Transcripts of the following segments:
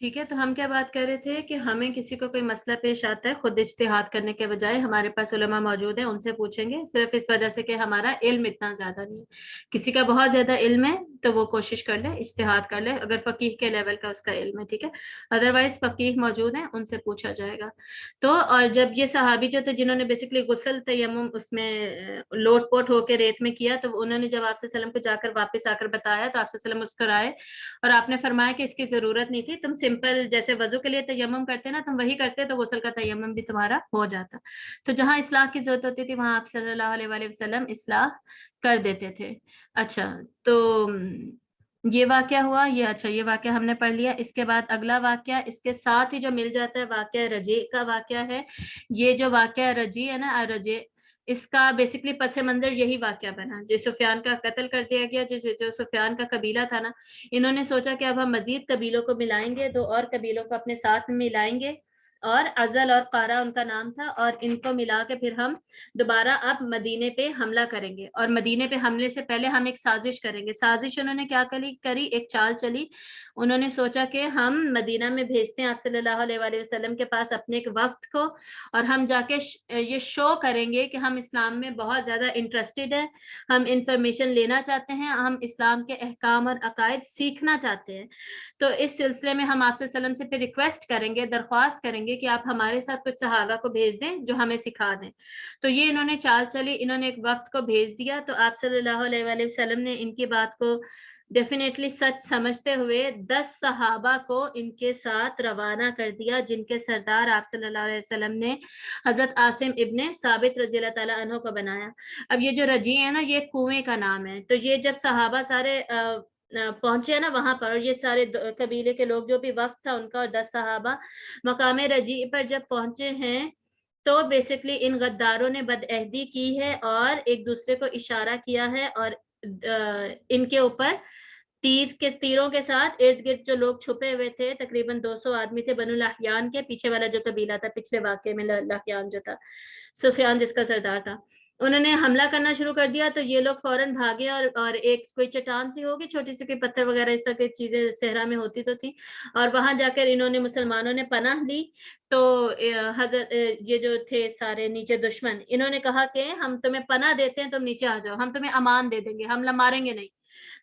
ٹھیک ہے، تو ہم کیا بات کر رہے تھے کہ ہمیں کسی کو کوئی مسئلہ پیش آتا ہے خود اجتہاد کرنے کے بجائے ہمارے پاس علماء موجود ہیں، ان سے پوچھیں گے، صرف اس وجہ سے کہ ہمارا علم اتنا زیادہ نہیں ہے۔ کسی کا بہت زیادہ علم ہے تو وہ کوشش کر لے، اجتہاد کر لے، اگر فقیہ کے لیول کا اس کا علم ہے، ٹھیک ہے۔ ادروائز فقیہ موجود ہیں، ان سے پوچھا جائے گا۔ تو اور جب یہ صحابی جو تھے جنہوں نے بیسکلی غسل تیمم اس میں لوٹ پوٹ ہو کے ریت میں کیا، تو انہوں نے جب آپ صلی اللہ علیہ وسلم کو جا کر واپس آ کر بتایا تو آپ صلی اللہ علیہ وسلم مسکرائے اور آپ نے فرمایا کہ اس کی ضرورت نہیں تھی، تم سمپل جیسے وضو کے لیے تیمم کرتے نا، تم وہی کرتے تو غسل کا تیمم بھی تمہارا ہو جاتا۔ تو جہاں اصلاح کی ضرورت ہوتی تھی وہاں آپ صلی اللہ علیہ وآلہ وسلم اصلاح کر دیتے تھے۔ اچھا، تو یہ واقعہ ہوا، یہ اچھا یہ واقعہ ہم نے پڑھ لیا۔ اس کے بعد اگلا واقعہ اس کے ساتھ ہی جو مل جاتا ہے واقعہ رجیع کا واقعہ ہے۔ یہ جو واقعہ رجیع ہے نا، رجیع، اس کا بیسکلی پس منظر یہی واقعہ بنا، جو سفیان کا قتل کر دیا گیا، جو سفیان کا قبیلہ تھا نا، انہوں نے سوچا کہ اب ہم مزید قبیلوں کو ملائیں گے، دو اور قبیلوں کو اپنے ساتھ ملائیں گے، اور ازل اور قارا ان کا نام تھا، اور ان کو ملا کے پھر ہم دوبارہ اب مدینے پہ حملہ کریں گے، اور مدینے پہ حملے سے پہلے ہم ایک سازش کریں گے۔ سازش انہوں نے کیا کری، ایک چال چلی۔ انہوں نے سوچا کہ ہم مدینہ میں بھیجتے ہیں آپ صلی اللہ علیہ وآلہ وسلم کے پاس اپنے ایک وفد کو، اور ہم جا کے یہ شو کریں گے کہ ہم اسلام میں بہت زیادہ انٹرسٹڈ ہیں، ہم انفارمیشن لینا چاہتے ہیں، ہم اسلام کے احکام اور عقائد سیکھنا چاہتے ہیں۔ تو اس سلسلے میں ہم آپ سے وسلم سے پھر ریکویسٹ کریں گے، درخواست کریں گے کہ آپ ہمارے ساتھ کچھ صحابہ کو بھیج دیں جو ہمیں سکھا دیں۔ تو یہ انہوں نے چال چلی، انہوں نے ایک وقت کو بھیج دیا، تو آپ صلی اللہ علیہ وآلہ وسلم نے ان کی بات کو ڈیفینیٹلی سچ سمجھتے ہوئے 10 صحابہ کو ان کے ساتھ روانہ کر دیا، جن کے سردار آپ صلی اللہ علیہ وسلم نے حضرت عاصم ابن ثابت رضی اللہ تعالیٰ عنہ کو بنایا۔ اب یہ جو رجیع ہے نا، یہ کنویں کا نام ہے۔ تو یہ جب صحابہ سارے پہنچے نا وہاں پر، اور یہ سارے قبیلے کے لوگ جو بھی وقت تھا ان کا، اور 10 صحابہ مقام رجیع پر جب پہنچے ہیں، تو بیسکلی ان غداروں نے بدعہدی کی ہے اور ایک دوسرے کو اشارہ کیا ہے، اور ان کے اوپر تیروں کے ساتھ ارد گرد جو لوگ چھپے ہوئے تھے، تقریباً 200 آدمی تھے بنو لحیان کے، پیچھے والا جو قبیلہ تھا پچھلے واقعے میں، لحیان جو تھا، سفیان جس کا سردار تھا، انہوں نے حملہ کرنا شروع کر دیا۔ تو یہ لوگ فوراً بھاگے، اور ایک کوئی چٹان سی ہوگی چھوٹی سی، کوئی پتھر وغیرہ اس طرح کی چیزیں صحرا میں ہوتی تو تھی، اور وہاں جا کر انہوں نے مسلمانوں نے پناہ لی۔ تو حضرت یہ جو تھے سارے نیچے دشمن، انہوں نے کہا کہ ہم تمہیں پناہ دیتے ہیں، تم نیچے آ جاؤ، ہم تمہیں امان دے دیں گے، ہم ماریں گے نہیں۔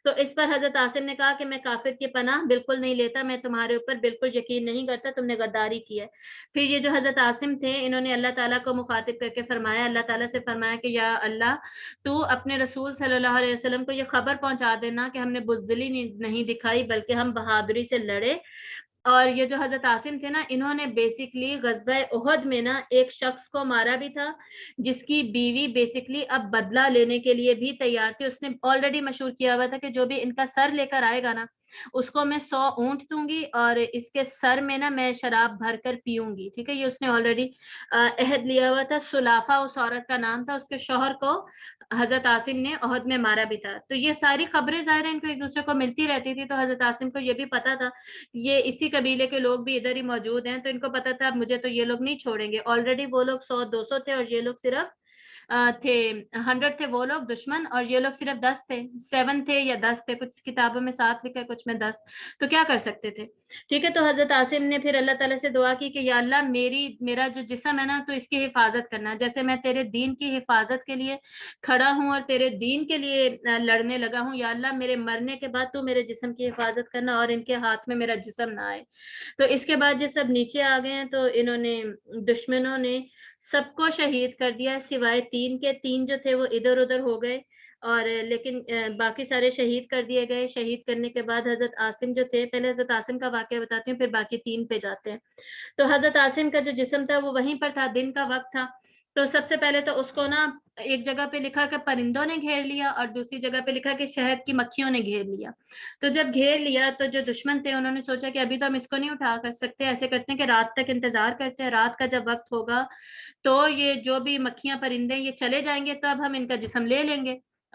تو اس پر حضرت عاصم نے کہا کہ میں کافر کی پناہ بالکل نہیں لیتا، میں تمہارے اوپر بالکل یقین نہیں کرتا، تم نے غداری کی ہے۔ پھر یہ جو حضرت عاصم تھے، انہوں نے اللہ تعالیٰ کو مخاطب کر کے فرمایا، اللہ تعالیٰ سے فرمایا کہ یا اللہ، تو اپنے رسول صلی اللہ علیہ وسلم کو یہ خبر پہنچا دینا کہ ہم نے بزدلی نہیں دکھائی، بلکہ ہم بہادری سے لڑے۔ اور یہ جو حضرت عاصم تھے نا، انہوں نے بیسکلی غزوہ احد میں نا ایک شخص کو مارا بھی تھا، جس کی بیوی بیسکلی اب بدلہ لینے کے لیے بھی تیار تھی۔ اس نے آلریڈی مشہور کیا ہوا تھا کہ جو بھی ان کا سر لے کر آئے گا نا، اس کو میں 100 اونٹ دوں گی، اور اس کے سر میں نا میں شراب بھر کر پیوں گی، ٹھیک ہے۔ یہ اس نے آلریڈی عہد لیا ہوا تھا۔ سلافہ اس عورت کا نام تھا، اس کے شوہر کو حضرت عاصم نے عہد میں مارا بھی تھا۔ تو یہ ساری خبریں ظاہر ان کو ایک دوسرے کو ملتی رہتی تھی، تو حضرت عاصم کو یہ بھی پتا تھا یہ اسی قبیلے کے لوگ بھی ادھر ہی موجود ہیں، تو ان کو پتا تھا مجھے تو یہ لوگ نہیں چھوڑیں گے۔ آلریڈی وہ لوگ 100-200 تھے، اور یہ لوگ صرف تھے 100 تھے وہ لوگ دشمن، اور یہ لوگ صرف 10 تھے، 7 تھے یا 10 تھے، کچھ کتابوں میں 7 لکھا ہے، کچھ میں 10۔ تو کیا کر سکتے تھے، ٹھیک ہے۔ تو حضرت عاصم نے پھر اللہ تعالیٰ سے دعا کی کہ یا اللہ، میرا جو جسم ہے نا، تو اس کی حفاظت کرنا، جیسے میں تیرے دین کی حفاظت کے لیے کھڑا ہوں اور تیرے دین کے لیے لڑنے لگا ہوں، یا اللہ میرے مرنے کے بعد تو میرے جسم کی حفاظت کرنا، اور ان کے ہاتھ میں میرا جسم نہ آئے۔ تو اس کے بعد یہ سب نیچے آ گئے ہیں، تو انہوں نے دشمنوں نے سب کو شہید کر دیا سوائے 3 کے، 3 جو تھے وہ ادھر ادھر ہو گئے، اور لیکن باقی سارے شہید کر دیے گئے۔ شہید کرنے کے بعد حضرت عاصم جو تھے، پہلے حضرت عاصم کا واقعہ بتاتی ہوں، پھر باقی 3 پہ جاتے ہیں۔ تو حضرت عاصم کا جو جسم تھا وہ وہیں پر تھا، دن کا وقت تھا۔ تو سب سے پہلے تو اس کو نا ایک جگہ پہ لکھا کہ پرندوں نے گھیر لیا، اور دوسری جگہ پہ لکھا کہ شہد کی مکھیوں نے گھیر لیا۔ تو جب گھیر لیا تو جو دشمن تھے انہوں نے سوچا کہ ابھی تو ہم اس کو نہیں اٹھا کر سکتے، ایسے کرتے ہیں کہ رات تک انتظار کرتے ہیں، رات کا جب وقت ہوگا تو یہ جو بھی مکھیاں پرندے یہ چلے جائیں گے، تو اب ہم ان کا جسم لے لیں گے،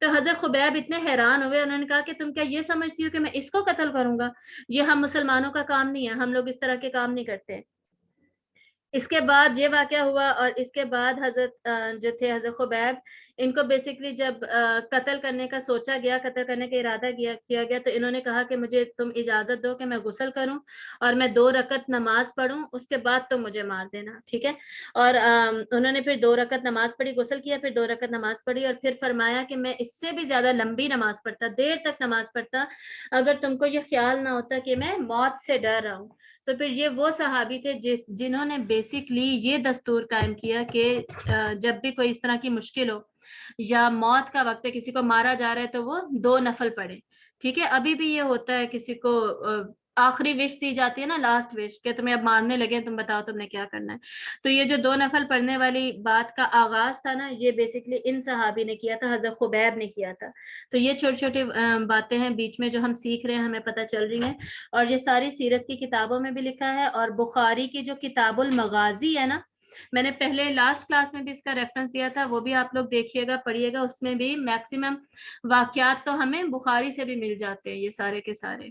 تو حضرت خبیب اتنے حیران ہوئے, انہوں نے کہا کہ تم کیا یہ سمجھتی ہو کہ میں اس کو قتل کروں گا؟ یہ ہم مسلمانوں کا کام نہیں ہے, ہم لوگ اس طرح کے کام نہیں کرتے. اس کے بعد یہ واقعہ ہوا, اور اس کے بعد حضرت جو تھے حضرت خبیب, ان کو بیسکلی جب قتل کرنے کا سوچا گیا, قتل کرنے کا ارادہ کیا گیا, تو انہوں نے کہا کہ مجھے تم اجازت دو کہ میں غسل کروں اور میں 2 رکعت نماز پڑھوں, اس کے بعد تم مجھے مار دینا, ٹھیک ہے. اور انہوں نے پھر 2 رکعت نماز پڑھی, غسل کیا, پھر 2 رکعت نماز پڑھی, اور پھر فرمایا کہ میں اس سے بھی زیادہ لمبی نماز پڑھتا, دیر تک نماز پڑھتا, اگر تم کو یہ خیال نہ ہوتا کہ میں موت سے ڈر رہا ہوں. تو پھر یہ وہ صحابی تھے جنہوں نے بیسکلی یہ دستور قائم کیا کہ جب بھی کوئی اس طرح کی مشکل ہو یا موت کا وقت ہے, کسی کو مارا جا رہا ہے, تو وہ 2 نفل پڑھے, ٹھیک ہے. ابھی بھی یہ ہوتا ہے, کسی کو آخری وش دی جاتی ہے نا, لاسٹ وش, کہ تمہیں اب مارنے لگے, تم بتاؤ تم نے کیا کرنا ہے. تو یہ جو 2 نفل پڑھنے والی بات کا آغاز تھا نا, یہ بیسکلی ان صحابی نے کیا تھا, حضرت خبیب نے کیا تھا. تو یہ چھوٹی چھوٹی باتیں ہیں بیچ میں جو ہم سیکھ رہے ہیں, ہمیں پتہ چل رہی ہیں, اور یہ ساری سیرت کی کتابوں میں بھی لکھا ہے. اور بخاری کی جو کتاب المغازی ہے نا, میں نے پہلے لاسٹ کلاس میں بھی اس کا ریفرنس دیا تھا, وہ بھی آپ لوگ دیکھیے گا, پڑھیے گا, اس میں بھی میکسیمم واقعات تو ہمیں بخاری سے بھی مل جاتے ہیں, یہ سارے کے سارے.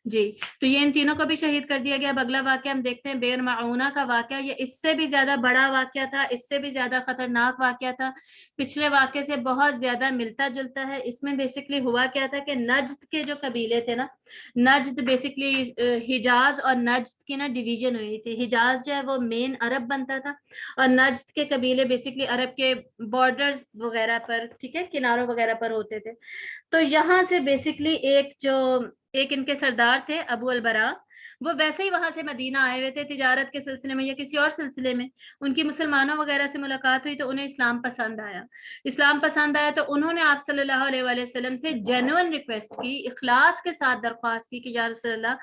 جی, تو یہ ان تینوں کو بھی شہید کر دیا گیا. اب اگلا واقعہ ہم دیکھتے ہیں, بئر معونہ کا واقعہ. یہ اس سے بھی زیادہ بڑا واقعہ تھا, اس سے بھی زیادہ خطرناک واقعہ تھا, پچھلے واقعے سے بہت زیادہ ملتا جلتا ہے. اس میں بیسکلی ہوا کیا تھا کہ نجد کے جو قبیلے تھے نا, نجد بیسکلی حجاز اور نجد کی نا ڈویژن ہوئی تھی. حجاز جو ہے وہ مین عرب بنتا تھا, اور نجد کے قبیلے بیسکلی عرب کے بارڈرز وغیرہ پر, ٹھیک ہے, کناروں وغیرہ پر ہوتے تھے. تو یہاں سے بیسکلی ایک ان کے سردار تھے ابو البراء, وہ ویسے ہی وہاں سے مدینہ آئے ہوئے تھے تجارت کے سلسلے میں یا کسی اور سلسلے میں. ان کی مسلمانوں وغیرہ سے ملاقات ہوئی تو انہیں اسلام پسند آیا. اسلام پسند آیا تو انہوں نے آپ صلی اللہ علیہ وآلہ وسلم سے جینوئن ریکویسٹ کی, اخلاص کے ساتھ درخواست کی کہ یا رسول اللہ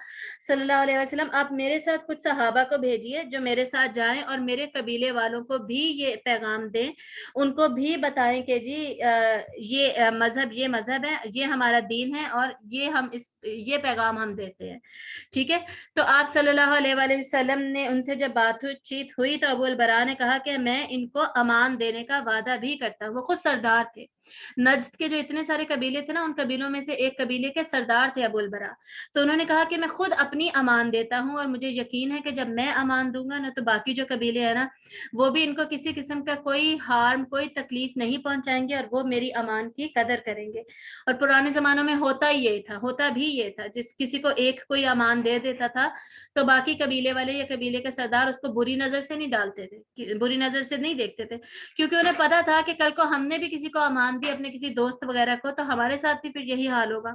صلی اللہ علیہ وسلم, آپ میرے ساتھ کچھ صحابہ کو بھیجیے جو میرے ساتھ جائیں, اور میرے قبیلے والوں کو بھی یہ پیغام دیں, ان کو بھی بتائیں کہ جی یہ مذہب ہے, یہ ہمارا دین ہے, اور یہ پیغام ہم دیتے ہیں, ٹھیک ہے. تو آپ صلی اللہ علیہ وآلہ وسلم نے ان سے جب بات چیت ہوئی تو ابو البراء نے کہا کہ میں ان کو امان دینے کا وعدہ بھی کرتا ہوں. وہ خود سردار تھے. نجد کے جو اتنے سارے قبیلے تھے نا, ان قبیلوں میں سے ایک قبیلے کے سردار تھے ابو البراء. تو انہوں نے کہا کہ میں خود اپنی امان دیتا ہوں, اور مجھے یقین ہے کہ جب میں امان دوں گا نا, تو باقی جو قبیلے ہیں نا, وہ بھی ان کو کسی قسم کا کوئی ہارم, کوئی تکلیف نہیں پہنچائیں گے, اور وہ میری امان کی قدر کریں گے. اور پرانے زمانوں میں ہوتا بھی یہ تھا, جس کسی کو ایک کوئی امان دے دیتا تھا تو باقی قبیلے والے یا قبیلے کے سردار اس کو بری نظر سے نہیں ڈالتے تھے, بری نظر سے نہیں دیکھتے تھے, کیونکہ انہیں پتا تھا کہ کل کو ہم نے بھی کسی کو امان دی, اپنے کسی دوست وغیرہ کو, تو ہمارے ساتھ بھی پھر یہی حال ہوگا.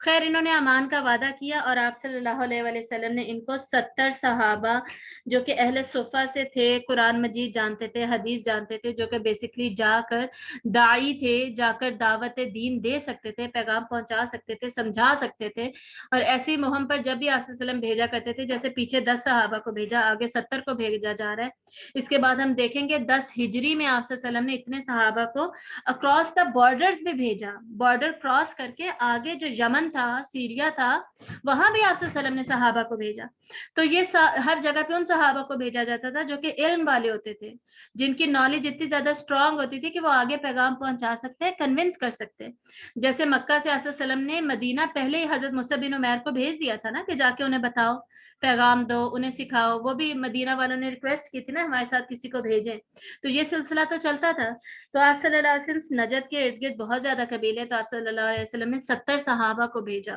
خیر, انہوں نے امان کا وعدہ کیا, اور آپ صلی اللہ علیہ وآلہ وسلم نے ان کو 70 صحابہ جو کہ اہل صفہ سے تھے, قرآن مجید جانتے تھے, حدیث جانتے تھے, جو کہ بیسکلی جا کر داعی تھے, جا کر دعوت دین دے سکتے تھے, پیغام پہنچا سکتے تھے, سمجھا سکتے تھے. اور ایسی مہم پر جب بھی آپ صلی اللہ علیہ وسلم بھیجا کرتے تھے, جیسے پیچھے 10 صحابہ کو بھیجا, آگے 70 کو بھیجا جا رہا ہے. اس کے بعد ہم دیکھیں گے 10 ہجری میں آپ صلی اللہ علیہ وسلم نے اتنے صحابہ کو اکراس دا بارڈرز بھی بھیجا, بارڈر کراس کر کے آگے جو یمن تھا, سیریا تھا, وہاں بھی آپ صلی اللہ علیہ وسلم نے صحابہ کو بھیجا. تو یہ ہر جگہ پہ ان صحابہ کو بھیجا جاتا تھا جو کہ علم والے ہوتے تھے, جن کی نالج اتنی زیادہ اسٹرانگ ہوتی تھی کہ وہ آگے پیغام پہنچا سکتے ہیں, کنونس کر سکتے ہیں. جیسے مکہ سے آپ صلی اللہ علیہ وسلم نے مدینہ پہلے ہی حضرت مصعب بن عمیر کو بھیج دیا تھا نا, کہ جا کے انہیں بتاؤ, پیغام دو, انہیں سکھاؤ. وہ بھی مدینہ والوں نے ریکویسٹ کی تھی نا ہمارے ساتھ کسی کو بھیجیں, تو یہ سلسلہ تو چلتا تھا. تو آپ صلی اللہ علیہ وسلم نجد کے ارد گرد بہت زیادہ قبیلے, تو آپ صلی اللہ علیہ وسلم نے 70 صحابہ کو بھیجا.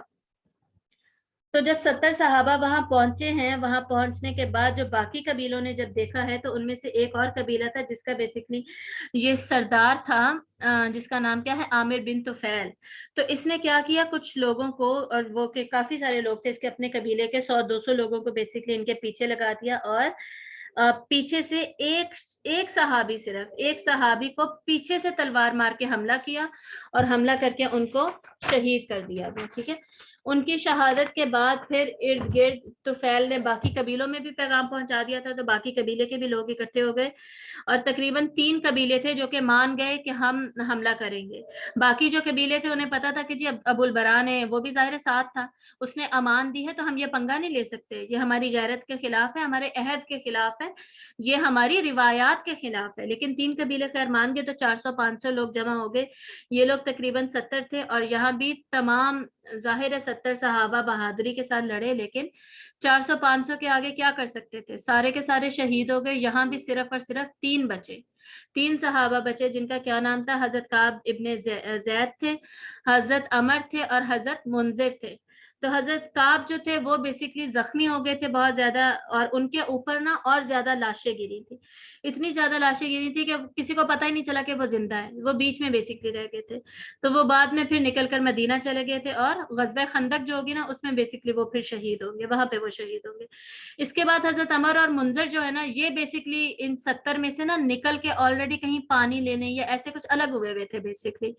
تو جب 70 صحابہ وہاں پہنچے ہیں, وہاں پہنچنے کے بعد جو باقی قبیلوں نے جب دیکھا ہے, تو ان میں سے ایک اور قبیلہ تھا جس کا بیسکلی یہ سردار تھا, جس کا نام کیا ہے, عامر بن طفیل. تو اس نے کیا کیا, کچھ لوگوں کو, اور وہ کہ کافی سارے لوگ تھے اس کے اپنے قبیلے کے, 100-200 لوگوں کو بیسکلی ان کے پیچھے لگا دیا, اور پیچھے سے ایک صحابی, صرف ایک صحابی کو پیچھے سے تلوار مار کے حملہ کیا, اور حملہ کر کے ان کو شہید کر دیا گیا, ٹھیک ہے. ان کی شہادت کے بعد پھر ارد گرد طفیل نے باقی قبیلوں میں بھی پیغام پہنچا دیا تھا, تو باقی قبیلے کے بھی لوگ اکٹھے ہو گئے, اور تقریباً 3 قبیلے تھے جو کہ مان گئے کہ ہم حملہ کریں گے. باقی جو قبیلے تھے انہیں پتا تھا کہ جی ابو البراء نے, وہ بھی ظاہر ساتھ تھا, اس نے امان دی ہے, تو ہم یہ پنگا نہیں لے سکتے, یہ ہماری غیرت کے خلاف ہے, ہمارے عہد کے خلاف ہے, ہے, یہ ہماری روایات کے خلاف ہے. لیکن 3 قبیلے خیر مان گئے تو 400-500 لوگ جمع ہو گئے. یہ لوگ تقریباً 70 تھے, اور یہاں بھی تمام ظاہر ہے 70 صحابہ بہادری کے ساتھ لڑے, لیکن 400-500 کے آگے کیا کر سکتے تھے, سارے کے سارے شہید ہو گئے. یہاں بھی صرف اور صرف 3 بچے, 3 صحابہ بچے, جن کا کیا نام تھا, حضرت کعب ابن زید تھے, حضرت عمر تھے, اور حضرت منذر تھے. تو حضرت کعب جو تھے وہ بیسکلی زخمی ہو گئے تھے بہت زیادہ, اور ان کے اوپر نا اور زیادہ لاشیں گری تھی, اتنی زیادہ لاشیں گری تھی کہ کسی کو پتہ ہی نہیں چلا کہ وہ زندہ ہے, وہ بیچ میں بیسکلی رہ گئے تھے. تو وہ بعد میں پھر نکل کر مدینہ چلے گئے تھے, اور غزوہ خندق جو ہوگی نا اس میں بیسکلی وہ پھر شہید ہوں گے, وہاں پہ وہ شہید ہوں گے. اس کے بعد حضرت عمر اور منذر جو ہے نا, یہ بیسکلی ان 70 میں سے نا نکل کے آلریڈی کہیں پانی لینے یا ایسے کچھ الگ ہوئے تھے بیسکلی.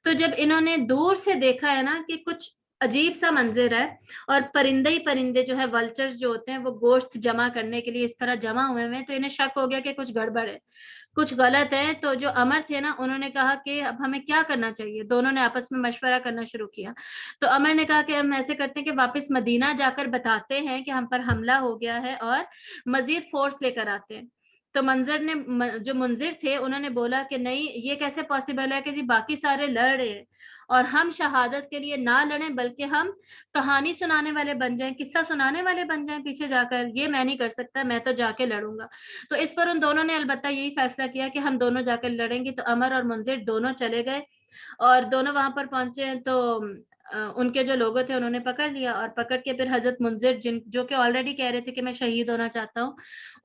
تو جب انہوں نے دور سے دیکھا ہے نا کہ کچھ عجیب سا منظر ہے, اور پرندے ہی پرندے جو ہے ولچرز جو ہوتے ہیں وہ گوشت جمع کرنے کے لیے اس طرح جمع ہوئے ہیں, تو انہیں شک ہو گیا کہ کچھ گڑبڑ ہے, کچھ غلط ہے. تو جو عمر تھے نا, انہوں نے کہا کہ اب ہمیں کیا کرنا چاہیے. دونوں نے آپس میں مشورہ کرنا شروع کیا. تو عمر نے کہا کہ ہم ایسے کرتے ہیں کہ واپس مدینہ جا کر بتاتے ہیں کہ ہم پر حملہ ہو گیا ہے, اور مزید فورس لے کر آتے ہیں. تو جو منذر تھے انہوں نے بولا کہ نہیں, یہ کیسے پاسبل ہے کہ جی باقی سارے لڑ رہے ہیں اور ہم شہادت کے لیے نہ لڑیں, بلکہ ہم کہانی سنانے والے بن جائیں, قصہ سنانے والے بن جائیں پیچھے جا کر. یہ میں نہیں کر سکتا, میں تو جا کے لڑوں گا. تو اس پر ان دونوں نے البتہ یہی فیصلہ کیا کہ ہم دونوں جا کر لڑیں گے. تو عمر اور منذر دونوں چلے گئے, اور دونوں وہاں پر پہنچے تو ان کے جو لوگوں تھے انہوں نے پکڑ لیا, اور پکڑ کے پھر حضرت منذر جو کہ آلریڈی کہہ رہے تھے کہ میں شہید ہونا چاہتا ہوں,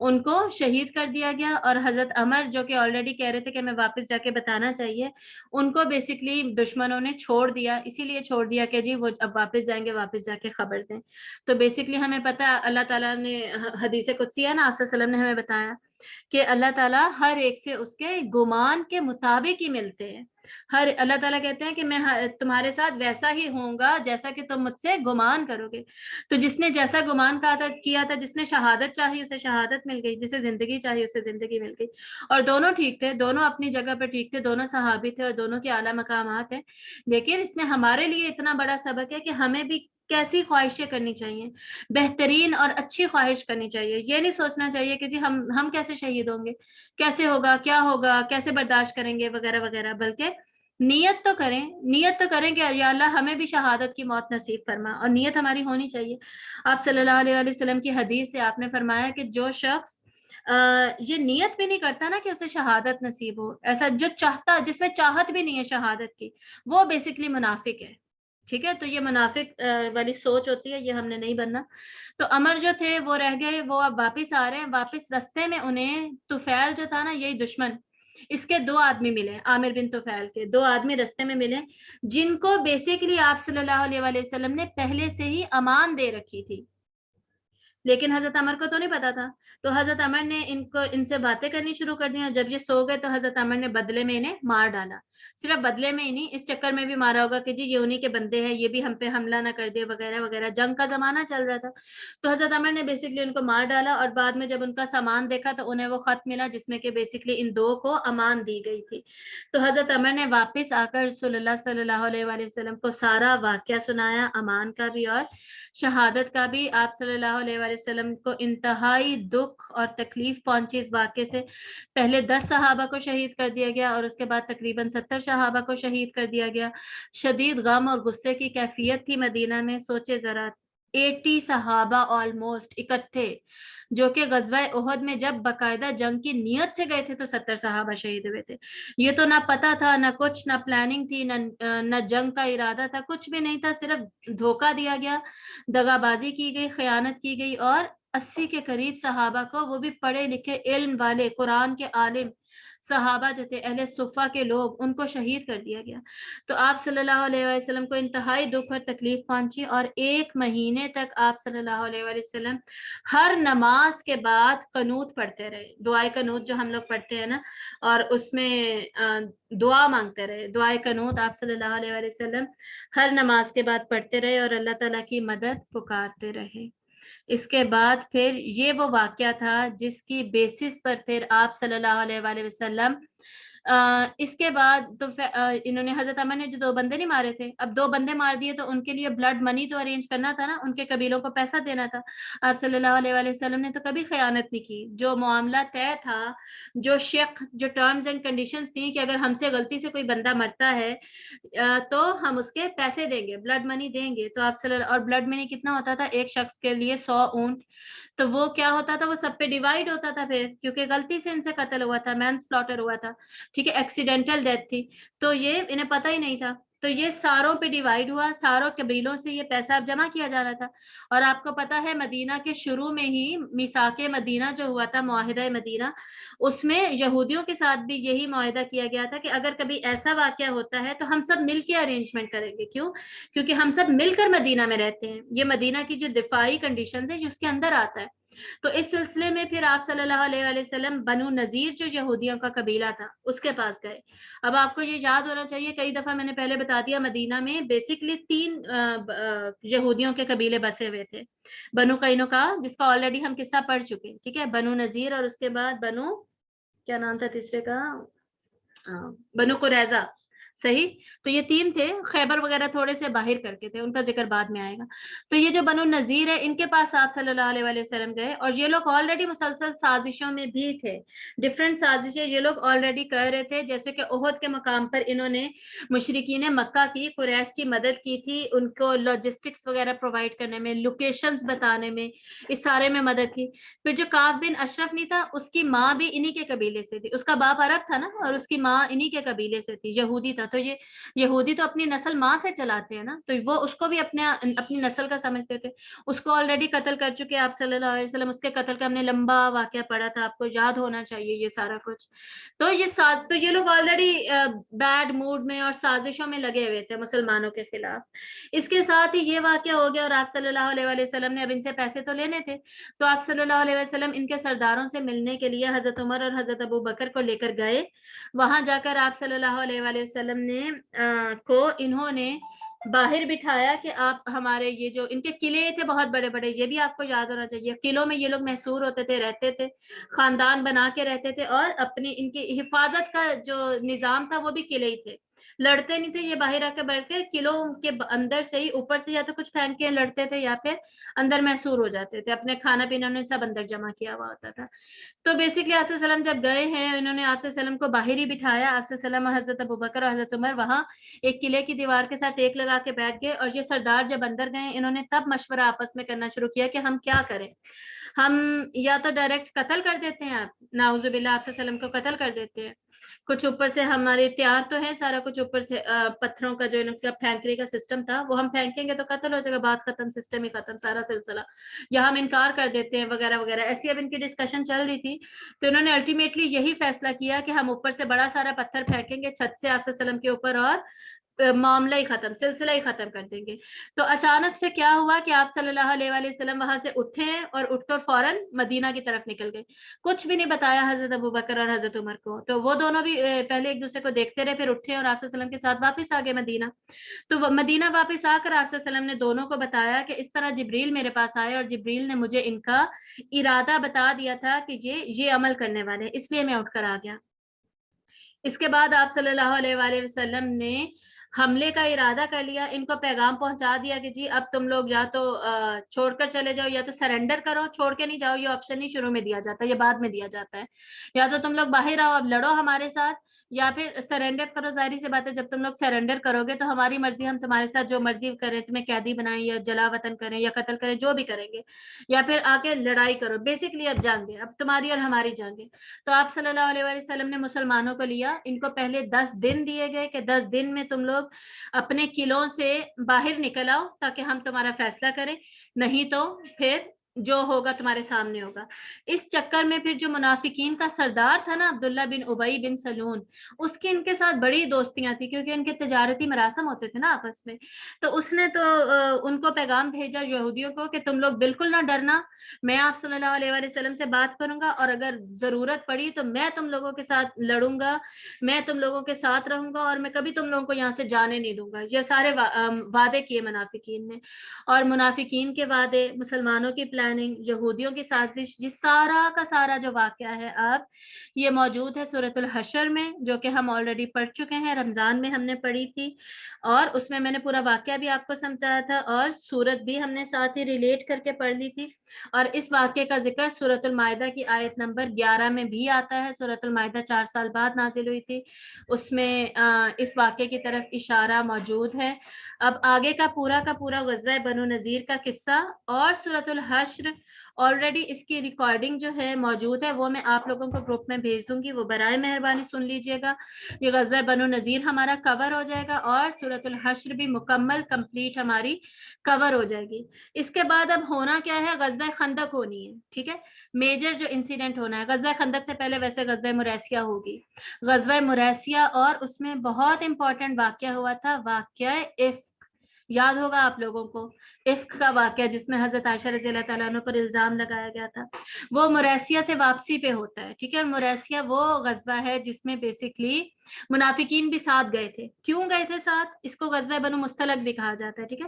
ان کو شہید کر دیا گیا. اور حضرت عمر جو کہ آلریڈی کہہ رہے تھے کہ میں واپس جا کے بتانا چاہیے, ان کو بیسکلی دشمنوں نے چھوڑ دیا. اسی لیے چھوڑ دیا کہ جی وہ اب واپس جائیں گے, واپس جا کے خبر دیں. تو بیسکلی ہمیں پتا, اللہ تعالیٰ نے حدیث قدسی ہے نا, آپ صلی اللہ علیہ وسلم نے ہمیں بتایا کہ اللہ تعالیٰ ہر ایک سے اس کے گمان کے مطابق ہی ملتے ہیں. اللہ تعالیٰ کہتے ہیں کہ میں تمہارے ساتھ ویسا ہی ہوں گا جیسا کہ تم مجھ سے گمان کرو گے. تو جس نے جیسا گمان کیا تھا, جس نے شہادت چاہی اسے شہادت مل گئی, جسے زندگی چاہی اسے زندگی مل گئی. اور دونوں ٹھیک تھے, دونوں اپنی جگہ پر ٹھیک تھے, دونوں صحابی تھے, اور دونوں کے اعلیٰ مقامات ہیں. لیکن اس میں ہمارے لیے اتنا بڑا سبق ہے کہ ہمیں بھی کیسی خواہشیں کرنی چاہیے, بہترین اور اچھی خواہش کرنی چاہیے. یہ نہیں سوچنا چاہیے کہ جی ہم کیسے شہید ہوں گے, کیسے ہوگا, کیا ہوگا, کیسے برداشت کریں گے وغیرہ وغیرہ, بلکہ نیت تو کریں کہ یا اللہ ہمیں بھی شہادت کی موت نصیب فرما, اور نیت ہماری ہونی چاہیے. آپ صلی اللہ علیہ وسلم کی حدیث سے آپ نے فرمایا کہ جو شخص یہ نیت بھی نہیں کرتا نا کہ اسے شہادت نصیب ہو, ایسا جو چاہتا, جس میں چاہت بھی نہیں ہے شہادت کی, وہ بیسکلی منافق ہے. ٹھیک ہے, تو یہ منافق والی سوچ ہوتی ہے, یہ ہم نے نہیں بننا. تو عمر جو تھے وہ رہ گئے, وہ اب واپس آ رہے ہیں. واپس رستے میں انہیں طفیل جو تھا نا, یہی دشمن, اس کے 2 آدمی ملے, عامر بن طفیل کے 2 آدمی رستے میں ملے, جن کو بیسکلی آپ صلی اللہ علیہ وسلم نے پہلے سے ہی امان دے رکھی تھی. لیکن حضرت عمر کو تو نہیں پتا تھا. تو حضرت عمر نے ان سے باتیں کرنی شروع کر دی, اور جب یہ سو گئے تو حضرت عمر نے بدلے میں انہیں مار ڈالا. صرف بدلے میں ہی نہیں, اس چکر میں بھی مارا ہوگا کہ جی یہ انہی کے بندے ہیں, یہ بھی ہم پہ حملہ نہ کر دے وغیرہ وغیرہ. جنگ کا زمانہ چل رہا تھا. تو حضرت عمر نے بیسکلی ان کو مار ڈالا, اور بعد میں جب ان کا سامان دیکھا تو انہیں وہ خط ملا جس میں کہ بیسکلی ان 2 کو امان دی گئی تھی. تو حضرت عمر نے واپس آ کر صلی اللہ علیہ وسلم کو سارا واقعہ سنایا, امان کا بھی اور شہادت کا بھی. آپ صلی اللہ علیہ وسلم کو انتہائی دکھ اور تکلیف پہنچی اس واقعے سے. پہلے 10 صحابہ کو شہید کر دیا گیا, اور اس کے بعد تقریباً 70 صحابہ کو شہید کر دیا گیا. شدید غم اور غصے کی کیفیت تھی مدینہ میں. سوچے ذرا, 80 صحابہ آلموسٹ اکٹھے, جو کہ غزوہ احد میں جب باقاعدہ جنگ کی نیت سے گئے تھے تو 70 صحابہ شہید ہوئے تھے. یہ تو نہ پتا تھا, نہ کچھ, نہ پلاننگ تھی, نہ جنگ کا ارادہ تھا, کچھ بھی نہیں تھا. صرف دھوکہ دیا گیا, دغا بازی کی گئی, خیانت کی گئی, اور 80 کے قریب صحابہ کو, وہ بھی پڑھے لکھے علم والے قرآن کے عالم صحابہ جو تھے, اہل صفہ کے لوگ, ان کو شہید کر دیا گیا. تو آپ صلی اللہ علیہ وسلم کو انتہائی دکھ اور تکلیف پہنچی, اور 1 مہینے تک آپ صلی اللہ علیہ وسلم ہر نماز کے بعد قنوت پڑھتے رہے. دعائے قنوت جو ہم لوگ پڑھتے ہیں نا, اور اس میں دعا مانگتے رہے. دعائے قنوت آپ صلی اللہ علیہ وسلم ہر نماز کے بعد پڑھتے رہے, اور اللہ تعالیٰ کی مدد پکارتے رہے. اس کے بعد پھر یہ وہ واقعہ تھا جس کی بیسس پر پھر آپ صلی اللہ علیہ وسلم اس کے بعد تو انہوں نے حضرت عمر نے جو 2 بندے نہیں مارے تھے، اب 2 بندے مار دیے تو ان کے لیے بلڈ منی تو ارینج کرنا تھا نا، ان کے قبیلوں کو پیسہ دینا تھا. آپ صلی اللہ علیہ وآلہ وسلم نے تو کبھی خیانت نہیں کی. جو معاملہ طے تھا، جو جو ٹرمز اینڈ کنڈیشنز تھیں کہ اگر ہم سے غلطی سے کوئی بندہ مرتا ہے تو ہم اس کے پیسے دیں گے، بلڈ منی دیں گے. تو آپ اور بلڈ منی کتنا ہوتا تھا؟ ایک شخص کے لیے 100 اونٹ. تو وہ کیا ہوتا تھا؟ وہ سب پہ ڈیوائڈ ہوتا تھا پھر، کیونکہ غلطی سے ان سے قتل ہوا تھا، مین سلاٹر ہوا تھا، ٹھیک ہے، ایکسیڈنٹل ڈیتھ تھی. تو یہ انہیں پتہ ہی نہیں تھا، تو یہ ساروں پہ ڈیوائڈ ہوا، ساروں قبیلوں سے یہ پیسہ اب جمع کیا جا رہا تھا. اور آپ کو پتا ہے مدینہ کے شروع میں ہی میثاق مدینہ جو ہوا تھا، معاہدہ مدینہ، اس میں یہودیوں کے ساتھ بھی یہی معاہدہ کیا گیا تھا کہ اگر کبھی ایسا واقعہ ہوتا ہے تو ہم سب مل کے ارینجمنٹ کریں گے. کیوں؟ کیونکہ ہم سب مل کر مدینہ میں رہتے ہیں. یہ مدینہ کی جو دفاعی کنڈیشنز ہے جو اس کے اندر آتا ہے. تو اس سلسلے میں پھر آپ صلی اللہ علیہ وآلہ وسلم بنو نذیر جو یہودیوں کا قبیلہ تھا اس کے پاس گئے. اب آپ کو یہ یاد ہونا چاہیے، کئی دفعہ میں نے پہلے بتا دیا، مدینہ میں بیسکلی 3 یہودیوں کے قبیلے بسے ہوئے تھے. بنو قینقاع جس کا آلریڈی ہم قصہ پڑھ چکے، ٹھیک ہے، بنو نذیر، اور اس کے بعد بنو، کیا نام تھا تیسرے کا، بنو قریظہ. صحیح. تو یہ 3 تھے، خیبر وغیرہ تھوڑے سے باہر کر کے تھے، ان کا ذکر بعد میں آئے گا. تو یہ جو بنو نذیر ہے ان کے پاس آپ صلی اللہ علیہ وآلہ وسلم گئے، اور یہ لوگ آلریڈی مسلسل سازشوں میں بھی تھے. ڈفرینٹ سازشیں یہ لوگ آلریڈی کر رہے تھے، جیسے کہ احد کے مقام پر انہوں نے مشرکین مکہ کی، قریش کی مدد کی تھی، ان کو لاجسٹکس وغیرہ پرووائڈ کرنے میں، لوکیشنز بتانے میں، اس سارے میں مدد کی. پھر جو کعب بن اشرف نہیں تھا، اس کی ماں بھی انہی کے قبیلے سے تھی، اس کا باپ عرب تھا نا، اور اس کی ماں انہی کے قبیلے سے تھی، یہودی تھا. تو یہ یہودی تو اپنی نسل ماں سے چلاتے ہیں نا، تو وہ اس کو بھی اپنی نسل کا سمجھتے تھے. اس کو آلریڈی قتل کر چکے آپ صلی اللہ علیہ وسلم. اس کے قتل کا ہم نے لمبا واقعہ پڑھا تھا، آپ کو یاد ہونا چاہیے یہ سارا کچھ. تو یہ لوگ آلریڈی بیڈ موڈ میں اور سازشوں میں لگے ہوئے تھے مسلمانوں کے خلاف. اس کے ساتھ ہی یہ واقعہ ہو گیا، اور آپ صلی اللہ علیہ وآلہ وسلم نے اب ان سے پیسے تو لینے تھے. تو آپ صلی اللہ علیہ وسلم ان کے سرداروں سے ملنے کے لیے حضرت عمر اور حضرت ابو بکر کو لے کر گئے. وہاں جا کر آپ صلی اللہ علیہ وآلہ وسلم نے انہوں نے باہر بٹھایا کہ آپ ہمارے، یہ جو ان کے قلعے تھے بہت بڑے بڑے، یہ بھی آپ کو یاد ہونا چاہیے، قلعوں میں یہ لوگ محصور ہوتے تھے، رہتے تھے، خاندان بنا کے رہتے تھے، اور اپنی ان کی حفاظت کا جو نظام تھا وہ بھی قلعے ہی تھے. لڑتے نہیں تھے یہ باہر آ کے بیٹھ کے، قلعوں کے اندر سے ہی اوپر سے یا تو کچھ پھینک کے لڑتے تھے یا پھر اندر محصور ہو جاتے تھے، اپنے کھانا پینا انہوں نے سب اندر جمع کیا ہوا ہوتا تھا. تو بیسکلی آپ صلی اللہ علیہ وسلم جب گئے ہیں، انہوں نے آپ صلی اللہ علیہ وسلم کو باہر ہی بٹھایا. آپ صلی اللہ علیہ وسلم حضرت ابوبکر اور حضرت عمر وہاں ایک قلعے کی دیوار کے ساتھ ٹیک لگا کے بیٹھ گئے. اور یہ سردار جب اندر گئے، انہوں نے تب مشورہ آپس میں کرنا شروع کیا کہ ہم کیا کریں. ہم یا تو ڈائریکٹ قتل کر دیتے ہیں، آپ نعوذ باللہ آپ صلی اللہ علیہ وسلم کو قتل کر دیتے ہیں، کچھ اوپر سے ہمارے تیار تو ہے سارا کچھ، اوپر سے پتھروں کا جو ان کا پھینکنے کا سسٹم تھا وہ ہم پھینکیں گے تو قتل ہو جائے گا، بات ختم، سسٹم ہی ختم، سارا سلسلہ، یا ہم انکار کر دیتے ہیں وغیرہ وغیرہ. ایسی اب ان کی ڈسکشن چل رہی تھی. تو انہوں نے الٹیمیٹلی یہی فیصلہ کیا کہ ہم اوپر سے بڑا سارا پتھر پھینکیں گے چھت سے آپ صلی اللہ علیہ وسلم کے اوپر، اور معاملہ ہی ختم، سلسلہ ہی ختم کر دیں گے. تو اچانک سے کیا ہوا کہ آپ صلی اللہ علیہ وآلہ وسلم وہاں سے اٹھے اور اٹھ کر فوراً مدینہ کی طرف نکل گئے. کچھ بھی نہیں بتایا حضرت ابوبکر اور حضرت عمر کو. تو وہ دونوں بھی پہلے ایک دوسرے کو دیکھتے رہے، پھر اٹھے اور آپ صلی اللہ علیہ وسلم کے ساتھ واپس آ گئے مدینہ. تو وہ مدینہ واپس آ کر آپ صلی اللہ علیہ وسلم نے دونوں کو بتایا کہ اس طرح جبریل میرے پاس آئے، اور جبریل نے مجھے ان کا ارادہ بتا دیا تھا کہ یہ عمل کرنے والے، اس لیے میں اٹھ کر آ گیا. اس کے بعد آپ صلی اللہ علیہ وآلہ وسلم نے حملے کا ارادہ کر لیا، ان کو پیغام پہنچا دیا کہ جی اب تم لوگ یا تو چھوڑ کر چلے جاؤ یا تو سرنڈر کرو، چھوڑ کے نہیں جاؤ، یہ آپشن نہیں شروع میں دیا جاتا، یہ بعد میں دیا جاتا ہے. یا تو تم لوگ باہر آؤ اب لڑو ہمارے ساتھ، یا پھر سرنڈر کرو. ظاہری سی بات ہے جب تم لوگ سرنڈر کرو گے تو ہماری مرضی، ہم تمہارے ساتھ جو مرضی کریں، تمہیں قیدی بنائیں یا جلا وطن کریں یا قتل کریں، جو بھی کریں گے، یا پھر آ کے لڑائی کرو. بیسکلی اب جنگ ہے، اب تمہاری اور ہماری جنگ ہے. تو آپ صلی اللہ علیہ وسلم نے مسلمانوں کو لیا، ان کو پہلے 10 دن دیے گئے کہ 10 دن میں تم لوگ اپنے قلعوں سے باہر نکل آؤ تاکہ ہم تمہارا فیصلہ کریں، نہیں تو پھر جو ہوگا تمہارے سامنے ہوگا. اس چکر میں پھر جو منافقین کا سردار تھا نا عبداللہ بن ابی بن سلول، اس کی ان کے ساتھ بڑی دوستیاں تھی کیونکہ ان کے تجارتی مراسم ہوتے تھے نا آپس میں. تو اس نے تو ان کو پیغام بھیجا یہودیوں کو کہ تم لوگ بالکل نہ ڈرنا، میں آپ صلی اللہ علیہ وسلم سے بات کروں گا، اور اگر ضرورت پڑی تو میں تم لوگوں کے ساتھ لڑوں گا، میں تم لوگوں کے ساتھ رہوں گا، اور میں کبھی تم لوگوں کو یہاں سے جانے نہیں دوں گا. یہ سارے وعدے کیے منافقین نے. اور منافقین کے وعدے، مسلمانوں کی پلاننگ, یہودیوں کی سازش, یہ سارا کا سارا جو واقعہ ہے اب یہ موجود ہے سورۃ الحشر میں, جو کہ ہم آلریڈی پڑھ چکے ہیں, رمضان میں ہم نے پڑھی تھی, اور اس میں میں نے پورا واقعہ بھی آپ کو سمجھایا تھا, اور سورت بھی ہم نے ساتھ ہی ریلیٹ کر کے پڑھ لی تھی. اور اس واقعے کا ذکر سورۃ المائدہ کی آیت نمبر 11 میں بھی آتا ہے. سورۃ المائدہ 4 سال بعد نازل ہوئی تھی, اس میں اس واقعے کی طرف اشارہ موجود ہے. اب آگے کا پورا غزوہ بنو نذیر کا قصہ اور سورۃ الحشر آلریڈی اس کی ریکارڈنگ جو ہے موجود ہے, وہ میں آپ لوگوں کو گروپ میں بھیج دوں گی, وہ برائے مہربانی سن لیجئے گا. یہ غزوہ بنو نذیر ہمارا کور ہو جائے گا, اور سورۃ الحشر بھی مکمل کمپلیٹ ہماری کور ہو جائے گی. اس کے بعد اب ہونا کیا ہے, غزوہ خندق ہونی ہے. ٹھیک ہے, میجر جو انسیڈنٹ ہونا ہے, غزوہ خندق سے پہلے ویسے غزوہ مریسیہ ہوگی. غزوہ مریسیہ, اور اس میں بہت امپورٹنٹ واقعہ ہوا تھا, واقعہ افک. یاد ہوگا آپ لوگوں کو افک کا واقعہ, جس میں حضرت عائشہ رضی اللہ تعالیٰ عنہ پر الزام لگایا گیا تھا. وہ مریسیہ سے واپسی پہ ہوتا ہے. ٹھیک ہے, مریسیہ وہ غزوہ ہے جس میں بیسکلی منافقین بھی ساتھ گئے تھے. کیوں گئے تھے ساتھ, اس کو غزوہ بنو مستلق بھی کہا جاتا ہے. ٹھیک ہے,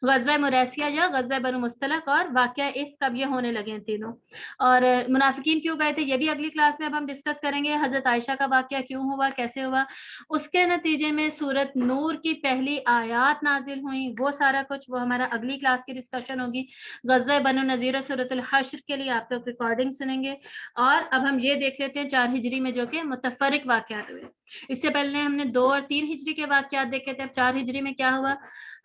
غزوہ مریسیہ یا غزوہ بنو مستلق اور واقعہ افک اب یہ ہونے لگے ہیں تینوں. اور منافقین کیوں گئے تھے یہ بھی اگلی کلاس میں اب ہم ڈسکس کریں گے. حضرت عائشہ کا واقعہ کیوں ہوا, کیسے ہوا, اس کے نتیجے میں سورت نور کی پہلی آیات نازل ہوئیں, وہ سارا کچھ وہ ہمارا اگلی کلاس کی ڈسکشن ہوگی. غزوہ بنو نذیر اور سورۃ الحشر کے لیے آپ لوگ ریکارڈنگ سنیں گے. اور اب ہم یہ دیکھ لیتے ہیں 4 ہجری میں جو کہ متفرق واقعات ہوئے. اس سے پہلے ہم نے 2 اور 3 ہجری کے واقعات دیکھے تھے. اب 4 ہجری میں کیا ہوا,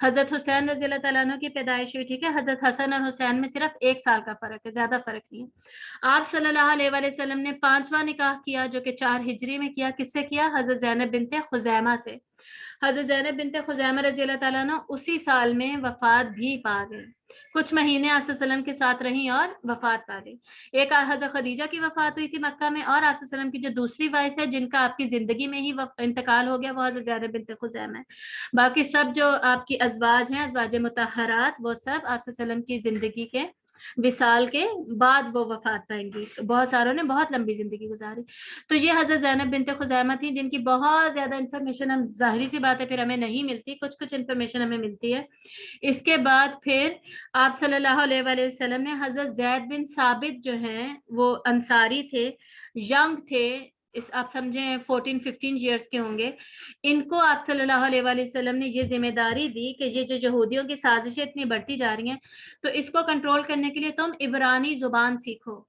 حضرت حسین رضی اللہ تعالیٰ عنہ کی پیدائش ہوئی. ٹھیک ہے, حضرت حسن اور حسین میں صرف 1 سال کا فرق ہے, زیادہ فرق نہیں ہے. آپ صلی اللہ علیہ وآلہ وسلم نے 5واں نکاح کیا, جو کہ 4 ہجری میں کیا. کس سے کیا, حضرت زینب بنت خزیمہ سے. حضرت زینب بنت خزیمہ رضی اللہ تعالیٰ عنہ اسی سال میں وفات بھی پا گئی. کچھ مہینے آپ صلی اللہ علیہ وسلم کے ساتھ رہیں اور وفات پا گئی. ایک حضرت خدیجہ کی وفات ہوئی تھی مکہ میں, اور آپ صلی اللہ علیہ وسلم کی جو دوسری وائف ہے جن کا آپ کی زندگی میں ہی انتقال ہو گیا, وہ حضرت زینب بنت خزیمہ ہے. باقی سب جو آپ کی ازواج ہیں, ازواج مطہرات, وہ سب آپ صلی اللہ علیہ وسلم کی زندگی کے وصال کے بعد وہ وفات پائیں گی. بہت ساروں نے بہت لمبی زندگی گزاری. تو یہ حضرت زینب بنت خزیمہ تھی, جن کی بہت زیادہ انفارمیشن ہم ظاہری سی بات ہے پھر ہمیں نہیں ملتی, کچھ انفارمیشن ہمیں ملتی ہے. اس کے بعد پھر آپ صلی اللہ علیہ وآلہ وسلم نے حضرت زید بن ثابت جو ہیں, وہ انصاری تھے, ینگ تھے, اس آپ سمجھیں 14-15 ایئرس کے ہوں گے. ان کو آپ صلی اللہ علیہ وآلہ وسلم نے یہ ذمہ داری دی کہ یہ جو یہودیوں کی سازشیں اتنی بڑھتی جا رہی ہیں, تو اس کو کنٹرول کرنے کے لیے تم عبرانی زبان سیکھو.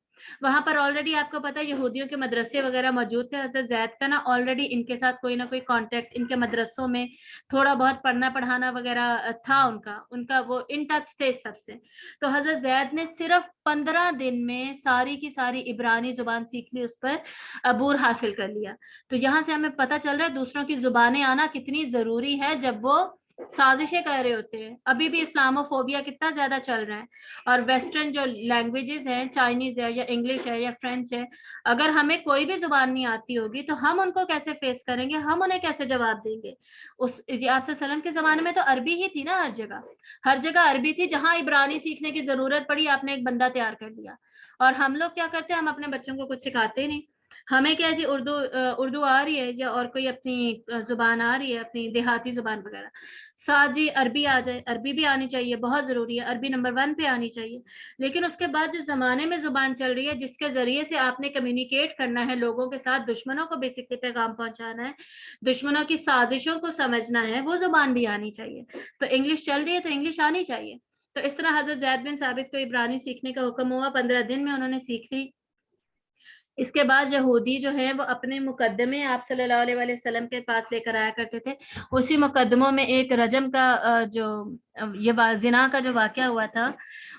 وہاں پر آلریڈی آپ کو پتا ہے یہودیوں کے مدرسے وغیرہ موجود تھے. حضرت زید کا نا آلریڈی ان کے ساتھ کوئی نہ کوئی کانٹیکٹ, ان کے مدرسوں میں تھوڑا بہت پڑھنا پڑھانا وغیرہ تھا ان کا وہ ان ٹچ تھے اس سب سے. تو حضرت زید نے صرف 15 دن میں ساری کی ساری عبرانی زبان سیکھ لی, اس پر عبور حاصل کر لیا. تو یہاں سے ہمیں پتہ چل رہا ہے دوسروں کی زبانیں آنا کتنی ضروری ہے جب وہ سازشیں کر رہے ہوتے ہیں. ابھی بھی اسلاموفوبیا کتنا زیادہ چل رہا ہے, اور ویسٹرن جو لینگویجز ہیں, چائنیز ہے یا انگلش ہے یا فرینچ ہے, اگر ہمیں کوئی بھی زبان نہیں آتی ہوگی تو ہم ان کو کیسے فیس کریں گے, ہم انہیں کیسے جواب دیں گے. آپ صلی اللہ علیہ وسلم کے زمانے میں تو عربی ہی تھی نا, ہر جگہ عربی تھی. جہاں عبرانی سیکھنے کی ضرورت پڑی آپ نے ایک بندہ تیار کر لیا. اور ہم لوگ کیا کرتے ہیں, ہم اپنے بچوں کو کچھ سکھاتے ہی نہیں. ہمیں کیا جی اردو آ رہی ہے, یا اور کوئی اپنی زبان آ رہی ہے, اپنی دیہاتی زبان وغیرہ, ساتھ جی عربی آ جائے, عربی بھی آنی چاہیے, بہت ضروری ہے, عربی نمبر 1 پہ آنی چاہیے. لیکن اس کے بعد جو زمانے میں زبان چل رہی ہے, جس کے ذریعے سے آپ نے کمیونیکیٹ کرنا ہے لوگوں کے ساتھ, دشمنوں کو بیسکلی پیغام پہنچانا ہے, دشمنوں کی سازشوں کو سمجھنا ہے, وہ زبان بھی آنی چاہیے. تو انگلش چل رہی ہے تو انگلش آنی چاہیے. تو اس طرح حضرت زید بن ثابت کو عبرانی سیکھنے کا حکم ہوا, 15 دن میں انہوں نے سیکھ لی. اس کے بعد یہودی جو ہیں وہ اپنے مقدمے آپ صلی اللہ علیہ وسلم کے پاس لے کر آیا کرتے تھے. اسی مقدموں میں ایک رجم کا جو یہ زنا کا جو واقعہ ہوا تھا,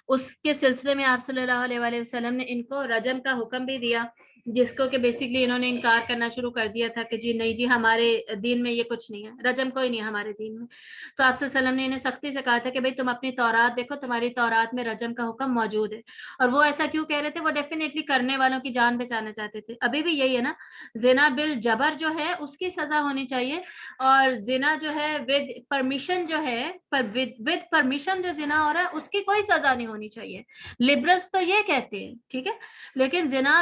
اس کے سلسلے میں آپ صلی اللہ علیہ وسلم نے ان کو رجم کا حکم بھی دیا, جس کو کہ بیسکلی انہوں نے انکار کرنا شروع کر دیا تھا کہ جی نہیں جی, ہمارے دین میں یہ کچھ نہیں ہے, رجم کوئی نہیں ہے ہمارے دین میں. تو آپ صلی اللہ علیہ وسلم نے انہیں سختی سے کہا تھا کہ بھئی تم اپنی تورات دیکھو, تمہاری تورات میں رجم کا حکم موجود ہے. اور وہ ایسا کیوں کہہ رہے تھے, وہ ڈیفینیٹلی کرنے والوں کی جان بچانا چاہتے تھے. ابھی بھی یہی ہے نا, زنا بالجبر جو ہے اس کی سزا ہونی چاہیے, اور زنا جو ہے ود پرمیشن جو ہے, ود پرمیشن جو زنا ہو رہا ہے اس کی کوئی سزا نہیں ہونی چاہیے. لبرلز تو یہ کہتے ہیں, ٹھیک ہے, لیکن زنا